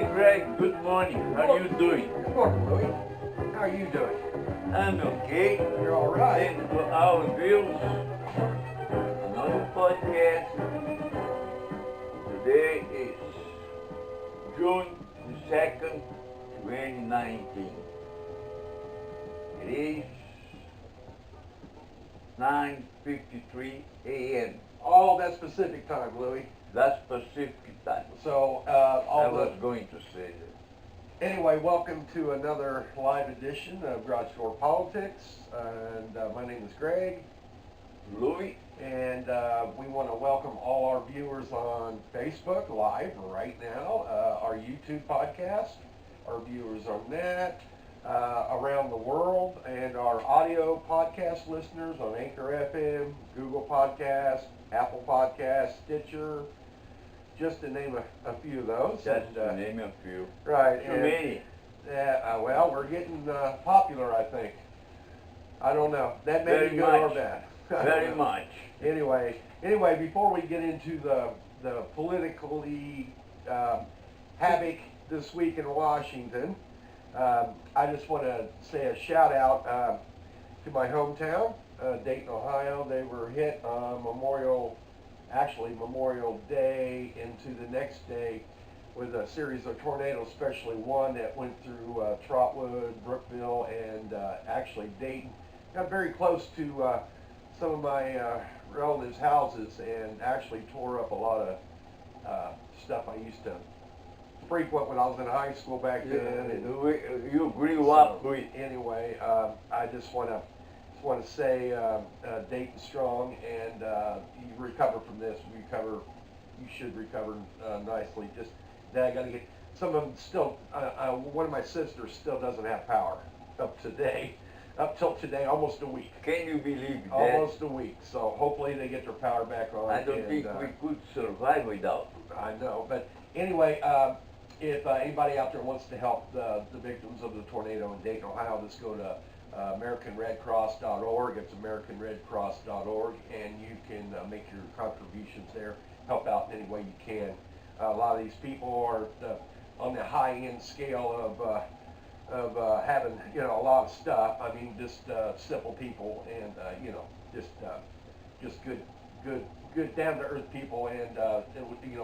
Hey Greg, good morning. How are you doing? Good morning, Louis. How are you doing? I'm okay. You're all right. And for our viewers, another podcast. Today is June the 2nd, 2019. It is 9:53 a.m. All that specific time, Louis. That's Pacific time. So, I was going to say that. Anyway, welcome to another live edition of Garage Door Politics. And my name is Greg. Louis. And we want to welcome all our viewers on Facebook Live right now, our YouTube podcast, our viewers on that, around the world, and our audio podcast listeners on Anchor FM, Google Podcast, Apple Podcast, Stitcher, just to name a few of those. Just to name a few. Right. Too many. Well, we're getting popular, I think. I don't know. That may be good or bad. Very much. Anyway, before we get into the politically havoc this week in Washington, I just want to say a shout out to my hometown, Dayton, Ohio. They were hit on Memorial Day into the next day with a series of tornadoes, especially one that went through Trotwood, Brookville, and actually Dayton. Got very close to some of my relatives' houses and actually tore up a lot of stuff I used to frequent when I was in high school back then. And you grew up with. Anyway, I just want to say Dayton strong, and you recover from this. You should recover nicely. Just that I got to get some of them still. One of my sisters still doesn't have power up till today, almost a week. Can you believe that? Almost a week. So hopefully they get their power back on. I don't think we could survive without. I know, but anyway, if anybody out there wants to help the victims of the tornado in Dayton, Ohio, just go to AmericanRedCross.org. It's AmericanRedCross.org, and you can make your contributions there. Help out in any way you can. A lot of these people are on the high-end scale of having a lot of stuff. I mean, just simple people, and just good down-to-earth people, and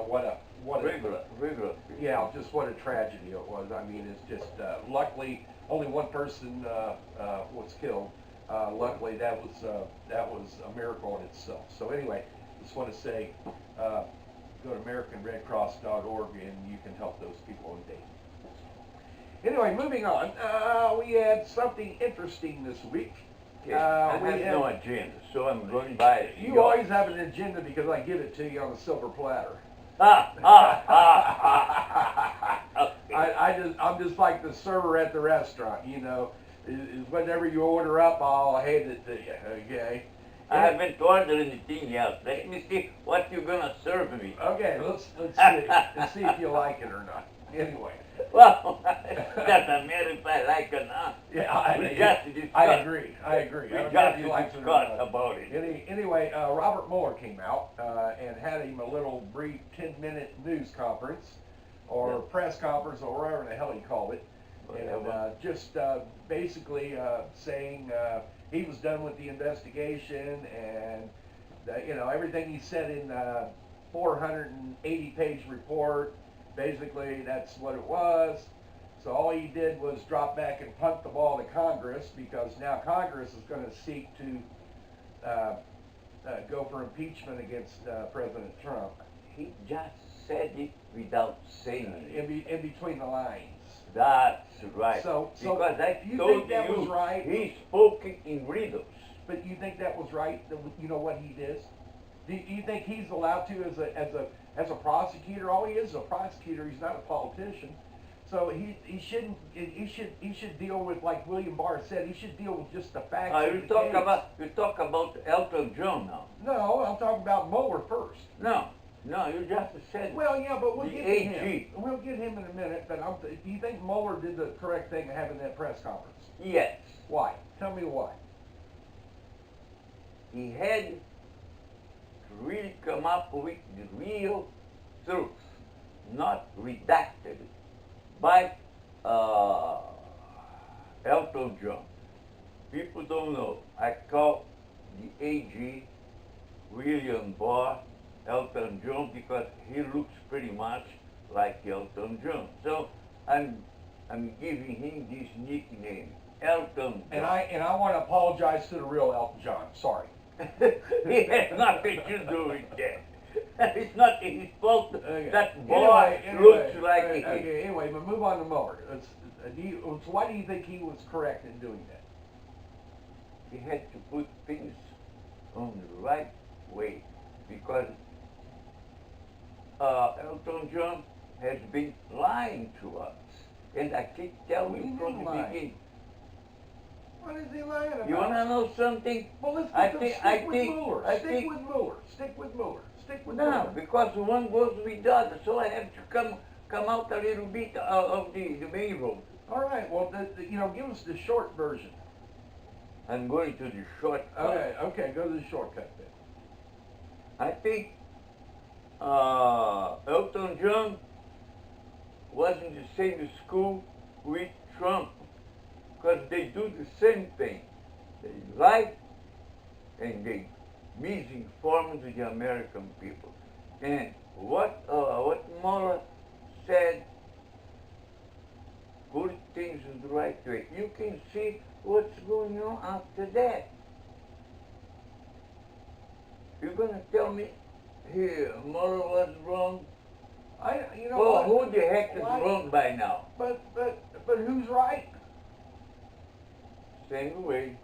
what a regular. Yeah, just what a tragedy it was. I mean, it's just luckily only one person was killed. Luckily, that was a miracle in itself. So anyway, just want to say, go to AmericanRedCross.org, and you can help those people in Dayton. Anyway, moving on. We had something interesting this week. I have no agenda, so I'm going by it. You always have an agenda because I give it to you on a silver platter. I'm just like the server at the restaurant, whenever you order up, I'll hand it to you, okay? I haven't ordered anything yet. Let me see what you're gonna serve me. Okay, let's see. Let's see if you like it or not. Anyway. Well, doesn't matter if I like it or not. Yeah, I agree. We just discussed about it. Anyway, Robert Mueller came out and had him a little brief 10-minute news conference or press conference or whatever the hell he called it. And just basically saying he was done with the investigation, and everything he said in 480-page report, basically that's what it was. So all he did was drop back and punt the ball to Congress, because now Congress is going to seek to go for impeachment against President Trump. He just said it without saying it. In between the lines. That's right. So because I you told think that you, was right? He spoke in riddles. But you think that was right? You know what he did? Do you think he's allowed to as a prosecutor? All he is a prosecutor. He's not a politician. So he should deal with, like William Barr said, he should deal with just the facts. You talk about Elton John now. No, I'm talking about Mueller first. No, you just said. Well, yeah, but we'll the get to AG. him. We'll get him in a minute. But do you think Mueller did the correct thing of having that press conference? Yes. Why? Tell me why. He had to really come up with the real truth, not redacted by uh, Elton John. People don't know. I call the AG William Barr Elton John because he looks pretty much like Elton John. So I'm giving him this nickname, Elton John. And I want to apologize to the real Elton John. Sorry. He has nothing to do with that. It's not his fault Okay. that boy looks like okay, he. okay, anyway, but move on to Mueller. So why do you think he was correct in doing that? He had to put things on the right way because Elton John has been lying to us. And I keep telling you from the beginning. What is he lying about? You want to know something? Well, let's Stick with Mueller. Stick with Mueller. No, because one goes with the other, so I have to come out a little bit of the main road. All right. Well, give us the short version. I'm going to the shortcut. Okay. Go to the shortcut then. I think Elton John was in the same school with Trump because they do the same thing. They lie and they misinform the American people. And what Mueller said, put things in the right way. You can see what's going on after that. You're gonna tell me here Mueller was wrong? Who the heck is wrong by now? But who's right? Same way.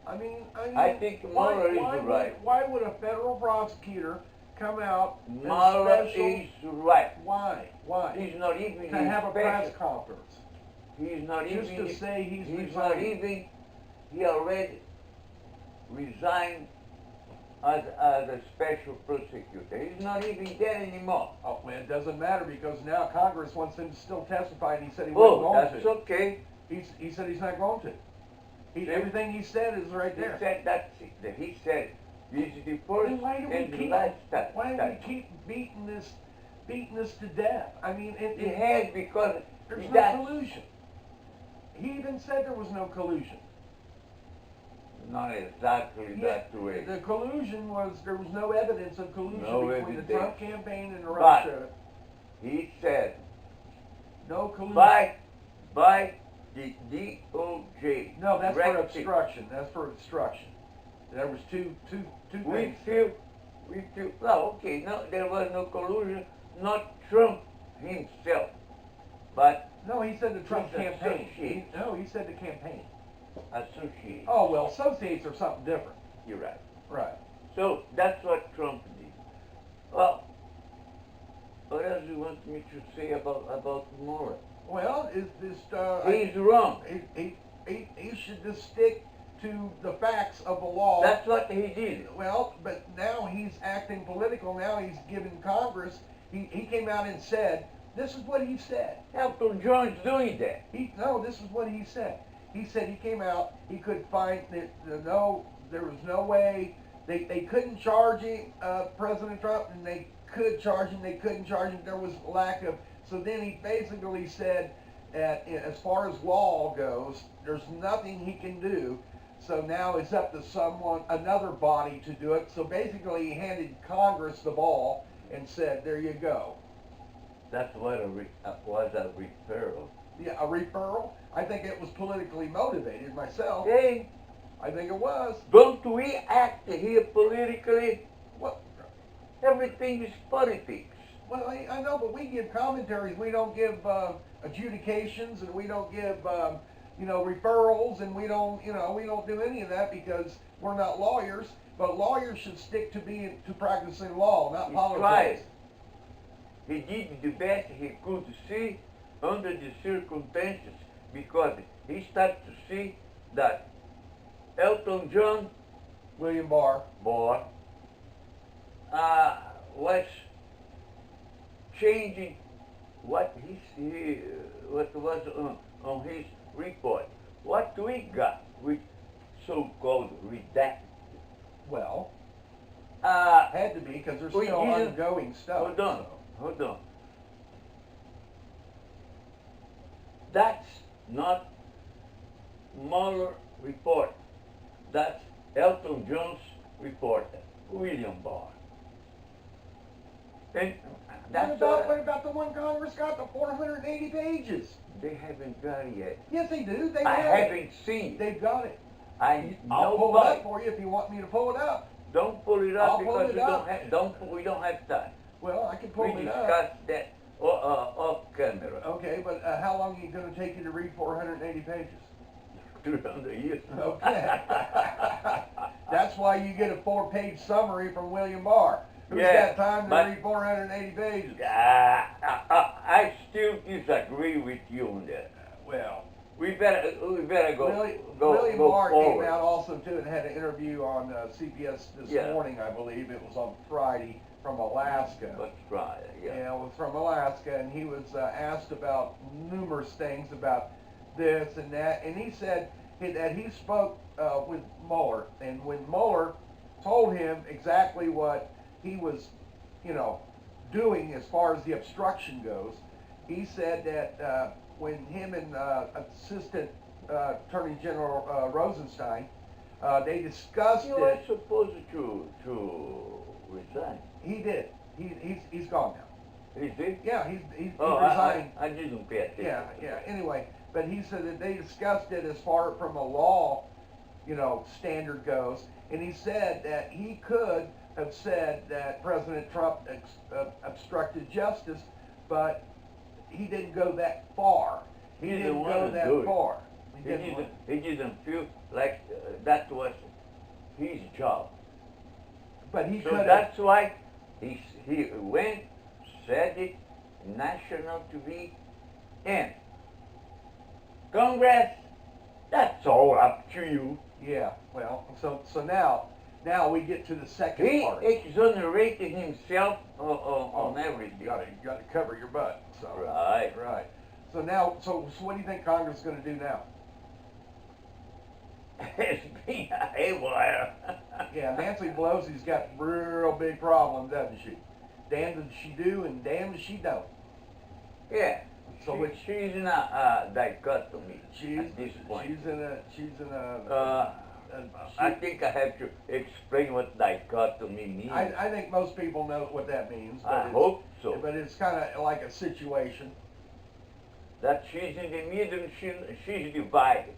I think Mueller is right. Why would a federal prosecutor come out Mueller is right. Why? He's not even To have a press conference. He's not Just even. to say he's not resigning. even. He already resigned as a special prosecutor. He's not even there anymore. Oh, well, it doesn't matter because now Congress wants him to still testify, and he said he wasn't going that's to. okay. He said he's not going to. Everything he said is right there. He said that's it. He said this is the first Then why do and we the keep? last time. Why do we keep beating this to death? I mean, He has because there's that's no collusion. He even said there was no collusion. not exactly that way. The collusion was there was no evidence of collusion No between evidence. the Trump campaign and But Russia. he said No collusion. by the DOJ. No, that's for directive. obstruction. That's for obstruction. There was two We things. feel, well, okay, no, there was no collusion, not Trump himself, but No, he said the Trump His campaign. associates. He said the campaign. associates. Oh, well, associates are something different. You're right. Right. So that's what Trump did. Well, what else do you want me to say about Mueller? Well, He's wrong. he should just stick to the facts of the law. That's what he did. Well, but now he's acting political. Now he's giving Congress. He came out and said, this is what he said. Elton John's doing that. This is what he said. He said he came out, he could find that there was no way, they couldn't charge him, President Trump, and they could charge him, they couldn't charge him, there was lack of, so then he basically said that as far as law goes, there's nothing he can do, so now it's up to another body to do it. So basically he handed Congress the ball and said, there you go. That's what was a referral. Yeah, a referral. I think it was politically motivated myself. Hey, I think it was. don't we act here politically? Well, Everything is politics. well, I know, but we give commentaries. We don't give adjudications, and we don't give referrals, and we don't do any of that because we're not lawyers. But lawyers should stick to practicing law, not He politics. tried. He did the best he could see under the circumstances because he started to see that Elton John William Barr. Was changing what was on his report. What we got with so-called redacted. Well, Uh, had to be because there's we still didn't- ongoing stuff. Hold on. That's not Mueller report. That's Elton John's report, William Barr. And that's What about the one Congress got, the 480 pages? they haven't got it yet. Yes, they do. They I have it. haven't seen. They've got it. I I'll pull it nobody. up for you if you want me to pull it up. Don't pull it I'll up pull because it we up. we don't have time. Well, I can pull We it up. discussed that off camera. Okay, but how long is it going to take you to read 480 pages? 200 years. Okay. That's why you get a 4-page summary from William Barr. Who's Yeah, got time to but- read 480 pages? I still disagree with you on that. Well, We better go William go Barr forward. came out also too and had an interview on CBS this Yeah. morning, I believe. It was on Friday from Alaska. Let's try it. Yeah. Yeah, it was from Alaska, and he was asked about numerous things about this and that, and he said that he spoke with Mueller, and when Mueller told him exactly what he was, doing as far as the obstruction goes, he said that when him and Assistant Attorney General Rosenstein, they discussed You are it. supposed to resign. He did. He's gone now. Is it? Yeah, he Oh, resigned. I didn't pay attention. Yeah. Anyway, but he said that they discussed it as far from a law, standard goes, and he said that he could have said that President Trump obstructed justice, but he didn't go that far. He He didn't didn't want go to that do it. far. He didn't feel like that was his job. But he So could have. that's why he went, said it, national TV, and Congress, that's all up to you. Yeah. Well, so now we get to the second He part. exonerated himself on everything. You gotta cover your butt. So. Right. Right. So now, so what do you think Congress is going to do now? It's been a haywire. Yeah, Nancy Pelosi's got real big problems, doesn't she? Damn does she do and damn does she don't. Yeah. So She's in a dichotomy she's at this point. she's in a I think I have to explain what dichotomy means. I think most people know what that means. But I it's- hope so. But it's kind of like a situation. That she's in the middle, she's divided.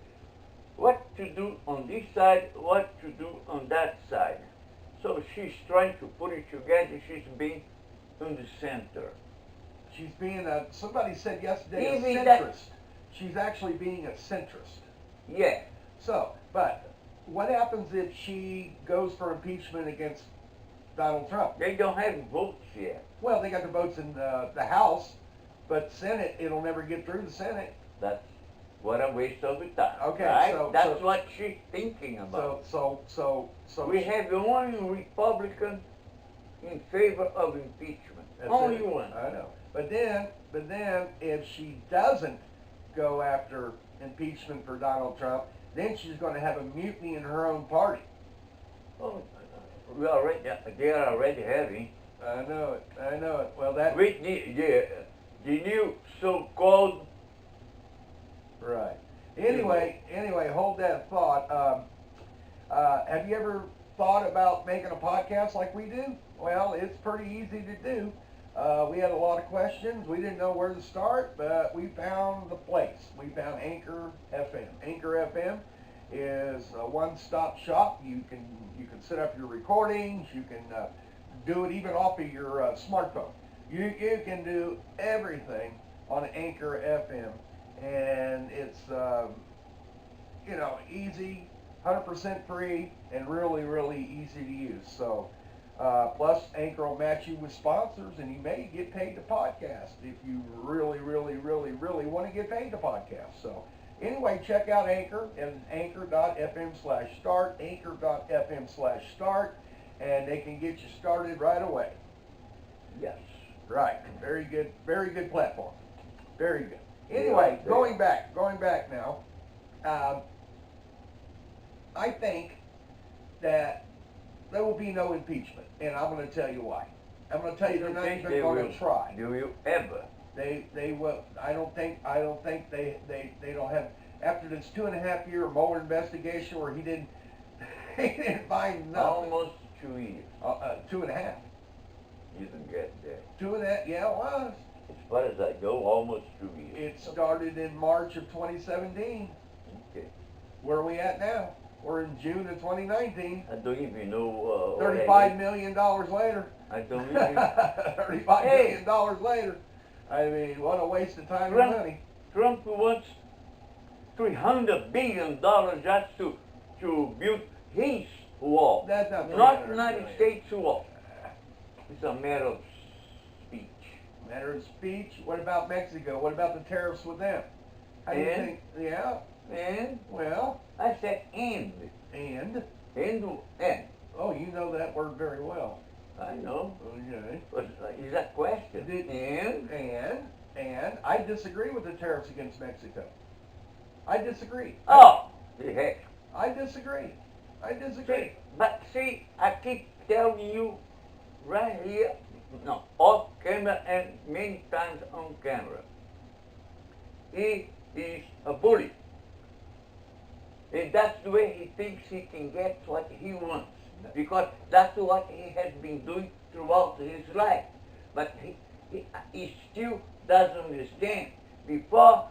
What to do on this side, what to do on that side. So she's trying to put it together, she's being in the center. She's being somebody said yesterday, a Even that- centrist. She's actually being a centrist. Yeah, So, but what happens if she goes for impeachment against Donald Trump? they don't have votes yet. Well, they got the votes in the House, but Senate, it'll never get through the Senate. That's what a waste of the time. Okay, right? That's so- what she's thinking about. So We have the only Republican in favor of impeachment. that's Only it. one. I know. But then, if she doesn't go after impeachment for Donald Trump, then she's going to have a mutiny in her own party. Oh, they are already having. I know it. I know it. Well, that With the new so-called. right. Anyway, hold that thought. Have you ever thought about making a podcast like we do? Well, it's pretty easy to do. We had a lot of questions. We didn't know where to start, but we found the place. We found Anchor FM. Anchor FM is a one-stop shop. You can set up your recordings. You can do it even off of your smartphone. You can do everything on Anchor FM, and it's easy, 100% free, and really, really easy to use. So. Plus, Anchor will match you with sponsors, and you may get paid to podcast if you really, really, really, really want to get paid to podcast. So, anyway, check out Anchor at anchor.fm/start, anchor.fm/start, and they can get you started right away. Yes. Right. Very good platform. Very good. Anyway, going back now, I think that there will be no impeachment, and I'm going to tell you why. I'm going to tell you they're not even going to try. Do you ever? They will. I don't think they don't have, after this 2.5 year Mueller investigation where he didn't he didn't find nothing. Almost 2 years. 2.5. You didn't get that. 2.5. Yeah, it was. As far as I go, almost 2 years. It started in March of 2017. Okay. Where are we at now? We're in June of 2019. I don't even know. $35 million later. I don't even. $35 million later. I mean, what a waste of time and money. Trump wants $300 billion just to build his wall. That's not United States wall. It's a matter of speech. Matter of speech. What about Mexico? What about the tariffs with them? How do you think? Yeah. And? Well. I said and. And? And. Oh, you know that word very well. I know. Okay. But is that question? And I disagree with the tariffs against Mexico. I disagree. Oh, heck. I disagree. See, but see, I keep telling you right here, no, off camera and many times on camera. He is a bully. And that's the way he thinks he can get what he wants. Because that's what he has been doing throughout his life. But he still doesn't understand. Before,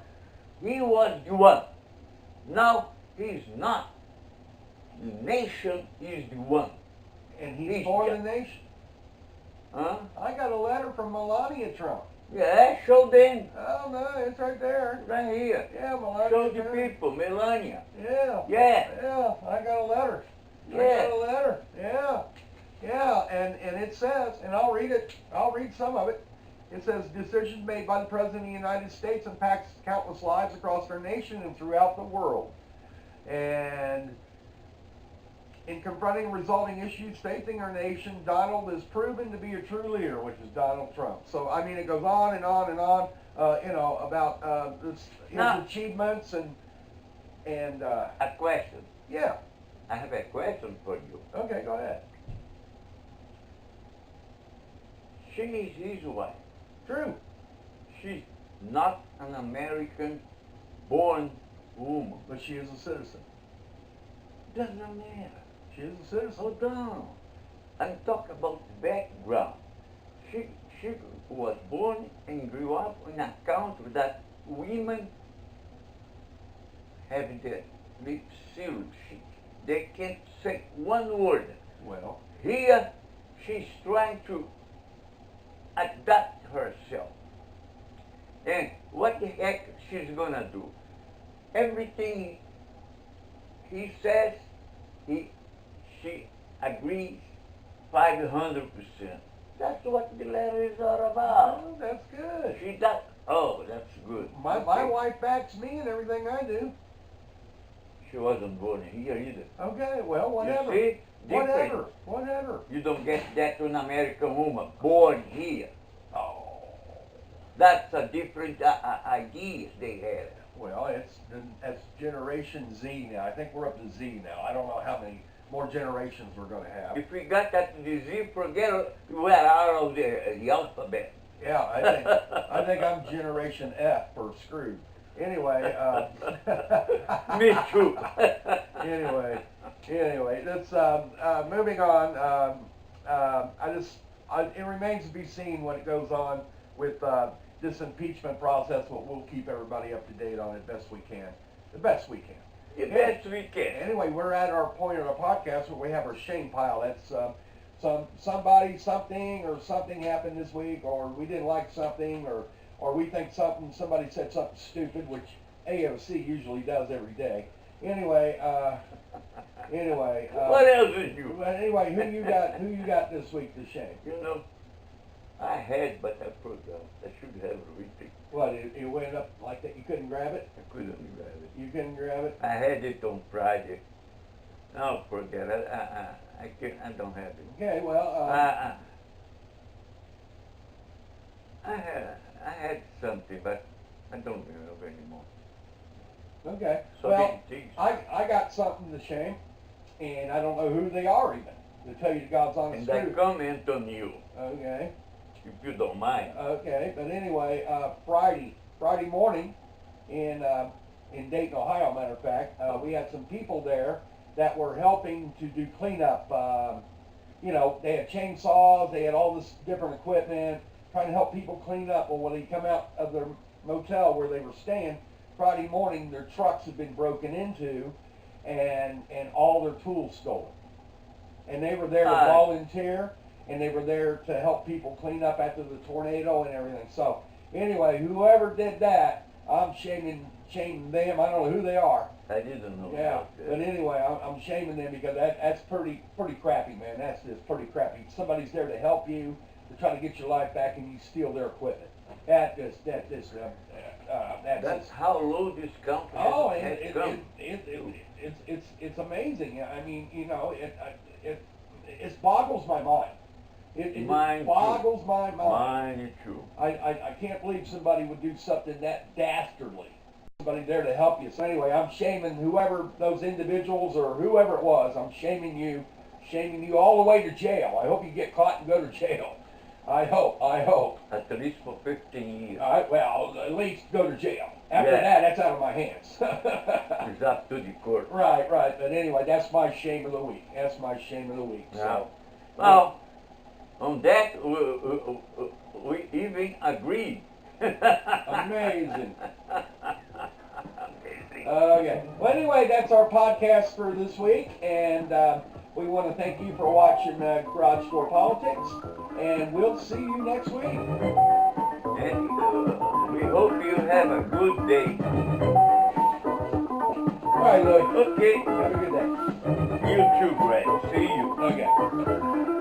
he was the one. Now, he's not. The nation is the one. And he's for the nation. Huh? I got a letter from Melania Trump. Yeah, show them. Oh, no, it's right there. Right here. Yeah, Melania. Show the people, Melania. Yeah. Yeah. Yeah, I got a letter. Yeah. I got a letter. Yeah. Yeah, and it says, and I'll read it. I'll read some of it. It says, decisions made by the President of the United States impacts countless lives across our nation and throughout the world. And in confronting resulting issues facing our nation, Donald is proven to be a true leader, which is Donald Trump. So, I mean, it goes on and on and on, about his achievements and A question. yeah. I have a question for you. Okay, go ahead. She is his wife. True. She's not an American-born woman. But she is a citizen. Doesn't matter. She is a citizen. Hold on. I'm talking about the background. She was born and grew up in a country that women have their lips sealed. They can't say one word. Well, Here, she's trying to adapt herself. And what the heck she's gonna do? Everything he says, she agrees 500%. That's what the letter is all about. oh, that's good. She does. Oh, that's good. My Okay. wife backs me in everything I do. She wasn't born here either. Okay, well, whatever. You see? Different. Whatever. You don't get that to an American woman born here. Oh. That's a different ideas they have. Well, it's Generation Z now. I think we're up to Z now. I don't know how many more generations we're going to have. If we got that disease, forget it. We're out of the alphabet. Yeah, I think I'm Generation F for screwed. Anyway, Me too. anyway, let's moving on. It remains to be seen when it goes on with this impeachment process. We'll keep everybody up to date on it best we can, the best we can. The best we can. Anyway, we're at our point of the podcast where we have our shame pile. That's somebody, something, or something happened this week, or we didn't like something, or we think somebody said something stupid, which AOC usually does every day. Anyway, What else is you? But anyway, who you got this week to shame? You know, I had, but I forgot. I should have everything. What, it went up like that? You couldn't grab it? I couldn't grab it. You couldn't grab it? I had it on Friday. No, forget it. I can't. I don't have it. Okay, well, I had something, but I don't remember anymore. okay. So Well, many things. I got something to shame, and I don't know who they are even, to tell you the God's honest And I truth. comment on you. Okay. if you don't mind. Okay, but anyway, Friday morning in Dayton, Ohio, matter of fact, we had some people there that were helping to do cleanup. You know, they had chainsaws, they had all this different equipment, trying to help people clean up. Well, when they come out of their motel where they were staying, Friday morning their trucks had been broken into and all their tools stolen. And they were there to volunteer, and they were there to help people clean up after the tornado and everything. So anyway, whoever did that, I'm shaming them. I don't know who they are. I didn't know. Yeah, that. but anyway, I'm shaming them because that's pretty crappy, man. That's just pretty crappy. Somebody's there to help you, to try to get your life back, and you steal their equipment. That's how low this company has come. It's amazing. I mean, you know, it boggles my mind. It boggles my mind. Mine too. I can't believe somebody would do something that dastardly. Somebody there to help you. So anyway, I'm shaming whoever those individuals or whoever it was. I'm shaming you all the way to jail. I hope you get caught and go to jail. I hope. At least for 15 years. Well, at least go to jail. After that, that's out of my hands. It's up to the court. Right. But anyway, that's my shame of the week. So, well, on that, we even agreed. Amazing. Okay. Well, anyway, that's our podcast for this week, and we want to thank you for watching Garage Door Politics, and we'll see you next week. And we hope you have a good day. All right, Louis. Okay. Have a good day. You too, Brad. See you. Okay.